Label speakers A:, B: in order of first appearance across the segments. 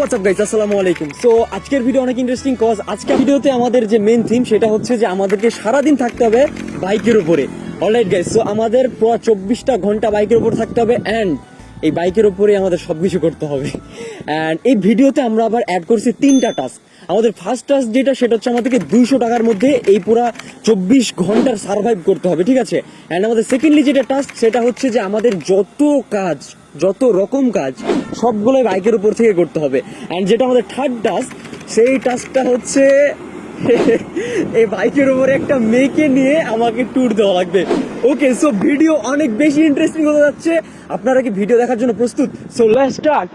A: WhatsApp guys, আসসালামু আলাইকুম। So আজকের ভিডিও অনেক ইন্টারেস্টিং কজ আজকের ভিডিওতে আমাদের যে মেন থিম সেটা হচ্ছে যে আমাদেরকে সারাদিন থাকতে হবে বাইকের উপরে। অলরাইট গাইস, সো আমাদের পুরো 24টা ঘন্টা বাইকের উপর থাকতে হবে অ্যান্ড এই বাইকের উপরে আমাদের সবকিছু করতে হবে। অ্যান্ড এই ভিডিওতে আমরা আবার অ্যাড করছি 3টা টাস্ক। আমাদের ফার্স্ট টাস্ক যেটা সেটা হচ্ছে আমাদেরকে 200 টাকার মধ্যে এই পুরা 24 ঘন্টার সার্ভাইভ করতে হবে, ঠিক আছে। অ্যান্ড আমাদের সেকেন্ডলি যেটা টাস্ক সেটা হচ্ছে যে আমাদের যত রকম কাজ সবগুলো বাইকের উপর থেকে করতে হবে। অ্যান্ড যেটা আমাদের থার্ড টাস্ক, সেই টাস্কটা হচ্ছে এই বাইকের উপরে একটা মেয়েকে নিয়ে আমাকে ট্যুর দেওয়া লাগবে। ওকে, সো ভিডিও অনেক বেশি ইন্টারেস্টিং হতে যাচ্ছে। আপনারা কি ভিডিও দেখার জন্য প্রস্তুত? So let's start.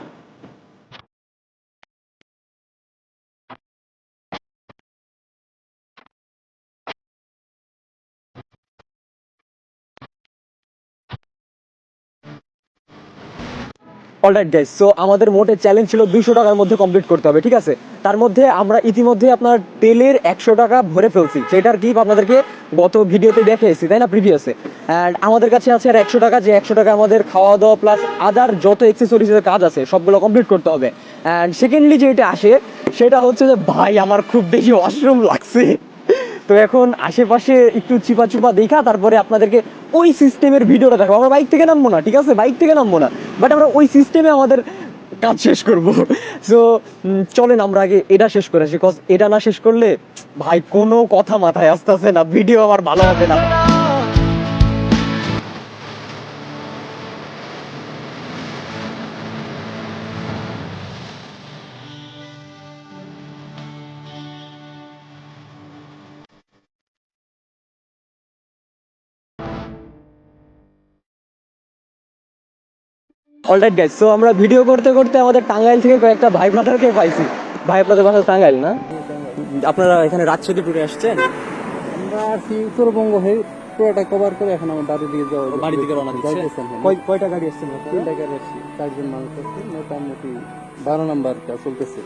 A: Alright guys, so আমাদের মোটে চ্যালেঞ্জ ছিল 200 টাকার মধ্যে কমপ্লিট করতে হবে, ঠিক আছে। তার মধ্যে আমরা ইতিমধ্যে আপনার তেলের 100 টাকা ভরে ফেলছি, সেটার গিফট আপনাদেরকে গত ভিডিওতে দেখিয়েছি, তাই না, প্রিভিয়াসে। অ্যান্ড আমাদের কাছে আছে আর 100 টাকা, যে 100 টাকা আমাদের খাওয়া দাওয়া প্লাস আদার যত এক্সেসরিজের কাজ আছে সবগুলো কমপ্লিট করতে হবে। অ্যান্ড সেকেন্ডলি যেটা আসে সেটা হচ্ছে যে ভাই আমার খুব বেশি ওয়াশরুম লাগছে। তো এখন আশেপাশে একটু চিপা দেখা তারপরে আপনাদেরকে ওই সিস্টেমের ভিডিওটা দেখাবো। আমরা বাইক থেকে নামবো না, ঠিক আছে, বাইক থেকে নামবো না, বাট আমরা ওই সিস্টেমে আমাদের কাজ শেষ করব। সো চলেন আমরা আগে এটা শেষ করে আসি, কজ এটা না শেষ করলে ভাই কোনো কথা মাথায় আসতেছে না, ভিডিও আমার ভালো হবে না। অলরাইট গাইস, সো আমরা ভিডিও করতে করতে আমাদের টাঙ্গাইল থেকে কয়েকটা ভাই ব্রাদারকে পাইছি। ভাই আপনাদের বাসা টাঙ্গাইল না? আপনারা এখানে রাজশাহী ট্যুরে আসছেন?
B: আমরা আসি উত্তরবঙ্গ হয়ে পুরোটা কভার করে এখন আমার বাড়ির দিকে যাওয়া
A: বাড়ি থেকে রওনা দিচ্ছেন? কয়টা গাড়ি আসছেন?
B: 3 টাকার আসছি, 4 জন মানুষ আসছি, মোটামুটি 12 নাম্বার চলতেছে।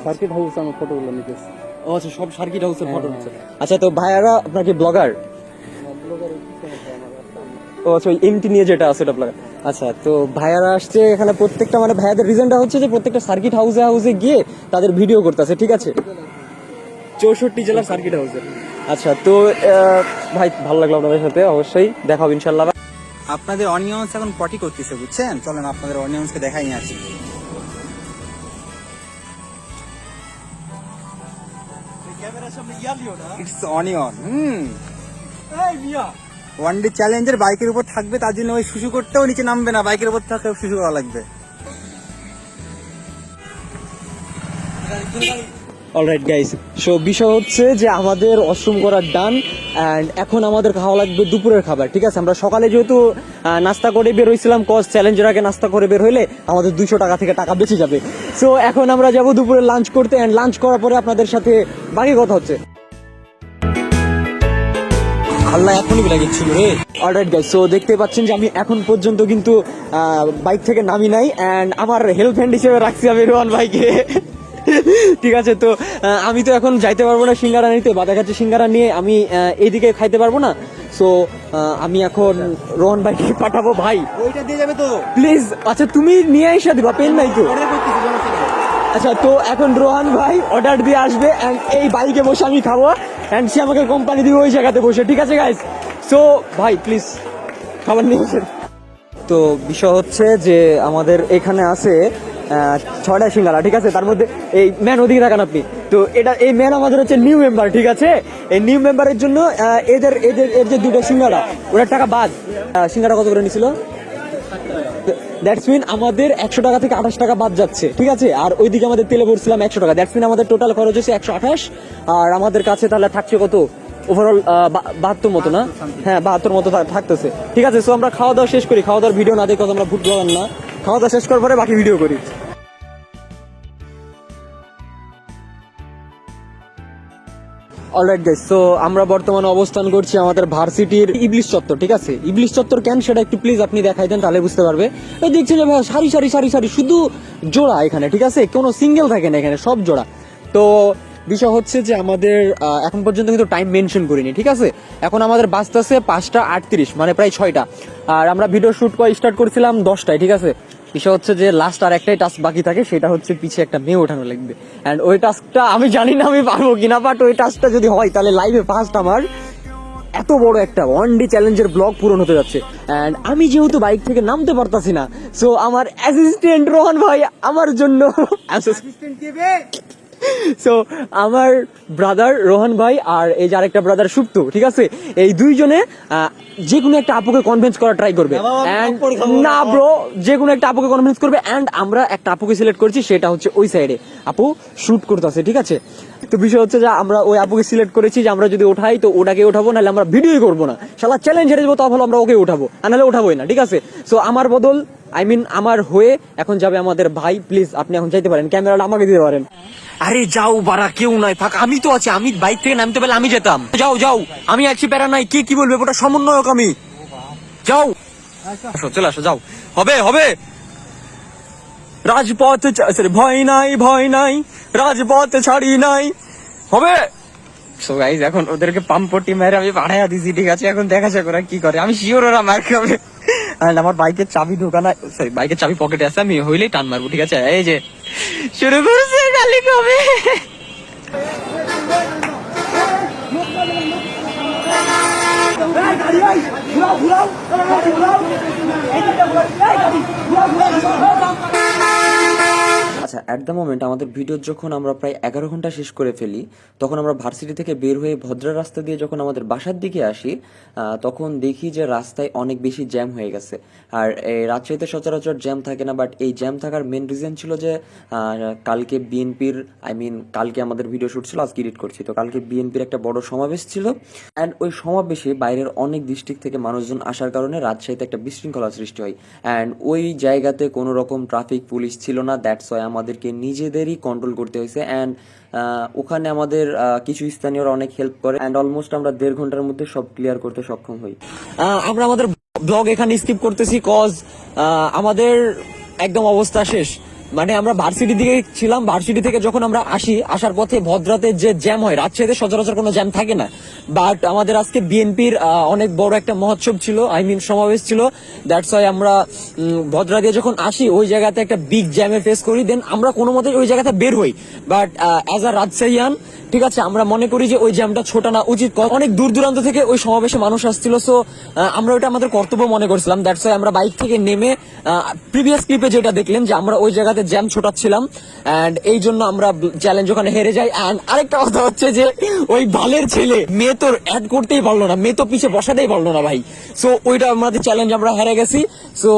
B: সার্কিট হাউস আমার ফটোগুলো নিতেছি।
A: ও আচ্ছা, সব সার্কিট হাউসের ফটো নিচ্ছে। আচ্ছা, তো ভাইয়ারা আপনাকে ব্লগার? ও আচ্ছা, ওই এমটি নিয়ে যেটা আছে ওটা ব্লগার। আচ্ছা, তো ভাইয়ারা আসছে এখানে প্রত্যেকটা, মানে ভাইয়াদের রিজনটা হচ্ছে যে প্রত্যেকটা সার্কিট হাউসে গিয়ে তাদের ভিডিও করতেছে, ঠিক আছে। 64 জেলার সার্কিট হাউসে। আচ্ছা, তো ভাই ভালো লাগলো আপনাদের সাথে, অবশ্যই দেখা হবে ইনশাল্লাহ।
C: আপনাদের অনিয়ন্স এখন পটি করতেছে, বুঝছেন? চলেন আপনাদের অনিয়ন্সকে দেখাই নিয়ে আসি। It's onion. ওয়ান ডে চ্যালেঞ্জের বাইকের উপর থাকবে, তার জন্য ওই শুশু করতেও নিচে নামবে না, বাইকের উপর থাকতে শুশু করা লাগবে।
A: অলরাইট গাইস, সো বিষয় হচ্ছে যে আমাদের ওয়াশরুম করার ডান অ্যান্ড এখন আমাদের খাওয়া লাগবে দুপুরের খাবার, ঠিক আছে। আমরা সকালে যেহেতু নাস্তা করে বের হয়েছিলাম, কজ চ্যালেঞ্জের আগে নাস্তা করে বের হইলে আমাদের 200 টাকা থেকে টাকা বেঁচে যাবে। সো এখন আমরা যাব দুপুরে লাঞ্চ করতে, অ্যান্ড লাঞ্চ করার পরে আপনাদের সাথে বাকি কথা হচ্ছে। আল্লাহ এখনই ছিল রে। অলরাইট গাইস, সো দেখতে পাচ্ছেন যে আমি এখন পর্যন্ত কিন্তু বাইক থেকে নামি নাই, অ্যান্ড আমার হেল্প হ্যান্ড হিসেবে রাখছি আমি রোহান ভাইকে, ঠিক আছে। তো আমি তো এখন যাইতে পারবো না সিঙ্গারা নিতে, বা দেখা যাচ্ছে সিঙ্গারা নিয়ে আমি এইদিকে খাইতে পারবো না। সো আমি এখন রোহন ভাইকে পাঠাবো। ভাই
C: ওইটা দিয়ে যাবে তো
A: প্লিজ। আচ্ছা, তুমি নিয়ে এসে দিবা, পেন নাই তো? আচ্ছা, তো এখন রোহান ভাই অর্ডার দিয়ে আসবে অ্যান্ড এই বাইকে বসে আমি খাবো, অ্যান্ড সে আমাকে কোম্পানি দিবে ওই জায়গাতে বসে, ঠিক আছে গাইস। সো ভাই প্লিজ খাবার নিয়ে এসে। তো বিষয় হচ্ছে যে আমাদের এখানে আছে 6টা সিঙ্গারা, ঠিক আছে। তার মধ্যে এই ম্যান ওদিকে থাকেন আপনি, তো এই ম্যান আমাদের হচ্ছে নিউ মেম্বার, ঠিক আছে। এই নিউ মেম্বারের জন্য এর যে 2টা সিঙ্গারা ওটার টাকা বাদ। সিঙ্গারা কত করে নিছিল? দ্যাটস মিন আমাদের 100 টাকা থেকে 28 টাকা বাদ যাচ্ছে, ঠিক আছে। আর ওইদিকে আমাদের তেলে ভরছিলাম 100 টাকা, দ্যাটস মিন আমাদের টোটাল খরচ হচ্ছে 128। আর আমাদের কাছে তাহলে থাকছে কত ওভারঅল? 72 মতো না? হ্যাঁ, 72 মতো থাকতেছে, ঠিক আছে। সো আমরা খাওয়া দাওয়া শেষ করি, খাওয়া দাওয়ার ভিডিও না দেখে আমরা ফুড ব্লগার না। খাওয়া দাওয়া শেষ করার পরে বাকি ভিডিও করি। অলরাইট গাইস, সো আমরা বর্তমানে অবস্থান করছি আমাদের ভার্সিটির ইবলিশ চত্বর, ঠিক আছে। ইবলিশ চত্বর কেন সেটা একটু প্লিজ আপনি দেখাই দেন, তাহলে বুঝতে পারবে। এই দেখছেন যে ভাই সারি সারি সারি সারি শুধু জোড়া এখানে, ঠিক আছে, কোনো সিঙ্গেল থাকে না এখানে, সব জোড়া। তো বিষয় হচ্ছে যে আমাদের এখন পর্যন্ত কিন্তু টাইম মেনশন করিনি, ঠিক আছে। এখন আমাদের বাজতেছে 5টা 38, মানে প্রায় 6টা। আর আমরা ভিডিও শুট স্টার্ট করছিলাম 10টায়, ঠিক আছে। বিষয় হচ্ছে যে লাস্ট আর একটাই টাস্ক বাকি থাকে, সেটা হচ্ছে পিছে একটা মেয়ে ওঠানো লাগবে। অ্যান্ড ওই টাস্কটা আমি জানি না আমি পারবো কিনা, বাট ওই টাস্কটা যদি হয় তাহলে লাইভে ফার্স্ট আমার এত বড় একটা 1D চ্যালেঞ্জের ব্লগ পূরণ হতে যাচ্ছে। অ্যান্ড আমি যেহেতু বাইক থেকে নামতে পারতাছি না, সো আমার অ্যাসিস্ট্যান্ট রোহন ভাই আমার জন্য সো আমার ব্রাদার রোহন ভাই আর এই যে আরেকটা ব্রাদার সুপ্ত, ঠিক আছে, এই দুইজনে যে কোনো একটা আপুকে কনভিন্স করা ট্রাই করবে। এন্ড না ব্রো, যে কোনো একটা আপুকে কনভিন্স করবে। এন্ড আমরা একটা আপুকে সিলেক্ট করছি, সেটা হচ্ছে ওই সাইডে আপু শুট করতেছে, ঠিক আছে। তো বিষয় হচ্ছে যে আমরা ওই আপুকে সিলেক্ট করেছি যে আমরা যদি ওঠাই তো ওটাকে ওঠাবো, নাহলে আমরা ভিডিওই করবো না, শালা চ্যালেঞ্জ হেরে যাবো, তাহলে আমরা ওকে উঠাবো, আর নাহলে ওঠাবোই না, ঠিক আছে। সো আমার বদল আমার হয়ে এখন যাবে আমাদের ভাই। প্লিজ আপনি এখন যাইতে পারেন, ক্যামেরাটা আমাকে দিতে পারেন। আরে যাও বাড়া, কেউ নাই, ফাঁকা আমি তো আছি, আমি বাইক থেকে নামতে পারলে আমি যেতাম। যাও যাও, আমি আছি, প্যারা নাই, কে কি বলবে, ওটা সমন্বয়ক আমি। যাও আসো, চলে আসো, যাও, হবে হবে। রাজপথ ভয় নাই, ভয় নাই, রাজপথ ছাড়ি নাই, হবে। সো গাইজ এখন ওদেরকে পাম্পটি মেরে আমি পাঠাইয়া দিছি, ঠিক আছে। এখন দেখা যাক ওরা কি করে, আমি শিওর ওরা মার খাবে। আর আমার বাইকের চাবি ঢোকানা, সরি বাইকের চাবি পকেটে আছে, আমি হইলেই টান মারবো, ঠিক আছে। এই যে শুরু করছে, গালি কবে। আচ্ছা, অ্যাট দ্য মোমেন্ট আমাদের ভিডিও যখন আমরা প্রায় 11 ঘন্টা শেষ করে ফেলি, তখন আমরা ভার্সিটি থেকে বের হয়ে ভদ্রা রাস্তা দিয়ে যখন আমাদের বাসার দিকে আসি, তখন দেখি যে রাস্তায় অনেক বেশি জ্যাম হয়ে গেছে। আর এই রাজশাহীতে সচরাচর জ্যাম থাকে না, বাট এই জ্যাম থাকার মেন রিজন ছিল যে কালকে বিএনপির, কালকে আমাদের ভিডিও শুট ছিল, আজকে এডিট করছি, তো কালকে বিএনপির একটা বড় সমাবেশ ছিল। অ্যান্ড ওই সমাবেশে বাইরের অনেক ডিস্ট্রিক্ট থেকে মানুষজন আসার কারণে রাজশাহীতে একটা বিশৃঙ্খলা সৃষ্টি হয়। অ্যান্ড ওই জায়গাতে কোনো রকম ট্রাফিক পুলিশ ছিল না, দ্যাটস ওয়াই আমাদেরকে নিজেদেরই কন্ট্রোল করতে হয়েছে। অ্যান্ড ওখানে আমাদের কিছু স্থানীয়রা অনেক হেল্প করে, অ্যান্ড অলমোস্ট আমরা 1.5 ঘন্টার মধ্যে সব ক্লিয়ার করতে সক্ষম হই। আমরা আমাদের ব্লগ এখানে স্কিপ করতেছি, কজ আমাদের একদম অবস্থা শেষ। মানে আমরা ভার্সিটি দিকে ছিলাম, ভার্সিটি থেকে যখন আমরা আসার পথে ভদ্রাতে যে জ্যাম হয়, রাজশাহীতে সচরাচর কোনো জ্যাম থাকে না, বাট আমাদের আজকে বিএনপির অনেক বড় একটা মহোৎসব ছিল, সমাবেশ ছিল, দ্যাটস ওয়াই আমরা ভদ্রা দিয়ে যখন আসি ওই জায়গাতে একটা বিগ জ্যামে ফেস করি, দেন আমরা কোনো মতে ওই জায়গাতে বের হই। বাট অ্যাজ আ রাজশাহীয়ান, ঠিক আছে, আমরা মনে করি যে ওই জ্যামটা ছোটানো উচিত। অনেক দূর দূরান্ত থেকে ওই সমাবেশে মানুষ আসছিল, সো আমরা ওটা আমাদের কর্তব্য মনে করছিলাম, দ্যাটস ওয়াই আমরা বাইক থেকে নেমে প্রিভিয়াস ক্লিপে যেটা দেখলেন যে আমরা ওই জায়গাতে জ্যাম ছোটাচ্ছিলাম, এন্ড এই জন্য আমরা চ্যালেঞ্জ ওখানে হেরে যাই। এন্ড আরেকটা কথা হচ্ছে যে ওই বালের ছেলে মেয়ে তো অ্যাড করতেই পারলো না, মেয়ে তো পিছে বসাতেই পারলো না ভাই। সো ওইটা আমাদের চ্যালেঞ্জ, আমরা হেরে গেছি। সো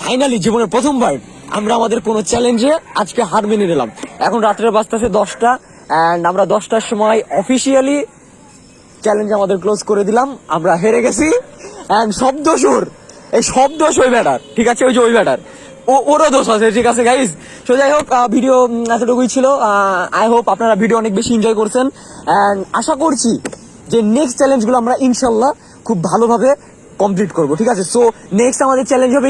A: ফাইনালি জীবনের প্রথমবার আমরা আমাদের কোনো চ্যালেঞ্জে আজকে হার মেনে নিলাম। এখন রাত্রে বাজতেছে 10টা, এন্ড আমরা 10টার সময় অফিসিয়ালি চ্যালেঞ্জ আমাদের ক্লোজ করে দিলাম, আমরা হেরে গেছি। এন্ড শব্দ সুর, এই শব্দ ওই ব্যাটার, ঠিক আছে, ওই যে ওই ব্যাটার, ওরও দোষ আছে, ঠিক আছে গাইজ। তো যাই হোক, ভিডিও এতটুকুই ছিল। আই হোপ আপনারা ভিডিও অনেক বেশি এনজয় করছেন, এন্ড আশা করছি যে নেক্সট চ্যালেঞ্জগুলো আমরা ইনশাল্লাহ খুব ভালোভাবে কমপ্লিট করবো, ঠিক আছে। সো নেক্সট আমাদের চ্যালেঞ্জ হবে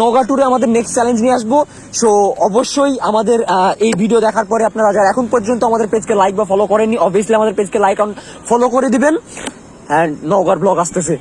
A: নওগাঁ ট্যুরে আমাদের নেক্সট চ্যালেঞ্জ নিয়ে আসবো। সো অবশ্যই আমাদের এই ভিডিও দেখার পরে আপনারা যারা এখন পর্যন্ত আমাদের পেজকে লাইক বা ফলো করেননি, অবভিয়াসলি আমাদের পেজকে লাইক অন ফলো করে দিবেন। এন্ড নওগাঁর ব্লগ আসতেছে।